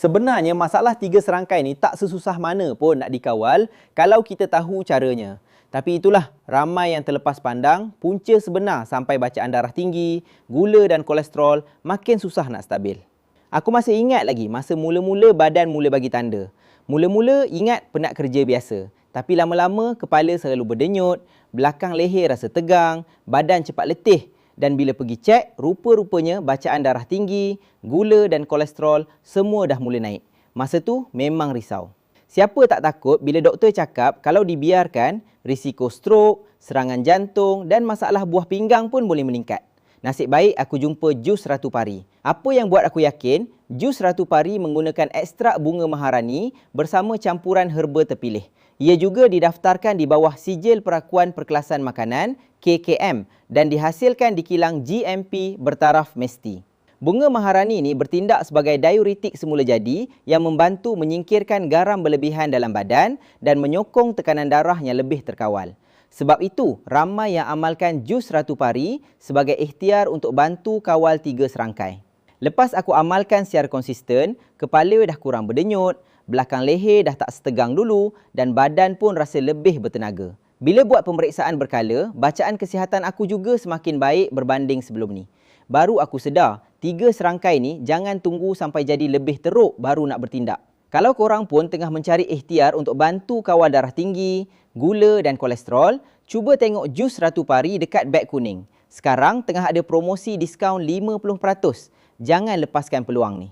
Sebenarnya masalah 3 serangkai ni tak sesusah mana pun nak dikawal kalau kita tahu caranya. Tapi itulah, ramai yang terlepas pandang punca sebenar sampai bacaan darah tinggi, gula dan kolesterol makin susah nak stabil. Aku masih ingat lagi masa mula-mula badan mula bagi tanda. Mula-mula ingat penat kerja biasa. Tapi lama-lama kepala selalu berdenyut, belakang leher rasa tegang, badan cepat letih. Dan bila pergi cek, rupa-rupanya bacaan darah tinggi, gula dan kolesterol semua dah mula naik. Masa tu memang risau. Siapa tak takut bila doktor cakap kalau dibiarkan, risiko strok, serangan jantung dan masalah buah pinggang pun boleh meningkat. Nasib baik aku jumpa jus Ratu Pari. Apa yang buat aku yakin, jus Ratu Pari menggunakan ekstrak bunga maharani bersama campuran herba terpilih. Ia juga didaftarkan di bawah Sijil Perakuan Perkelasan Makanan KKM dan dihasilkan di kilang GMP bertaraf mesti. Bunga maharani ini bertindak sebagai diuretik semula jadi yang membantu menyingkirkan garam berlebihan dalam badan dan menyokong tekanan darah yang lebih terkawal. Sebab itu, ramai yang amalkan jus Ratu Pari sebagai ikhtiar untuk bantu kawal 3 serangkai. Lepas aku amalkan secara konsisten, kepala dah kurang berdenyut, belakang leher dah tak setegang dulu dan badan pun rasa lebih bertenaga. Bila buat pemeriksaan berkala, bacaan kesihatan aku juga semakin baik berbanding sebelum ni. Baru aku sedar, 3 serangkai ni jangan tunggu sampai jadi lebih teruk baru nak bertindak. Kalau korang pun tengah mencari ikhtiar untuk bantu kawal darah tinggi, gula dan kolesterol, cuba tengok jus Ratu Pari dekat beg kuning. Sekarang tengah ada promosi diskaun 50%. Jangan lepaskan peluang ni.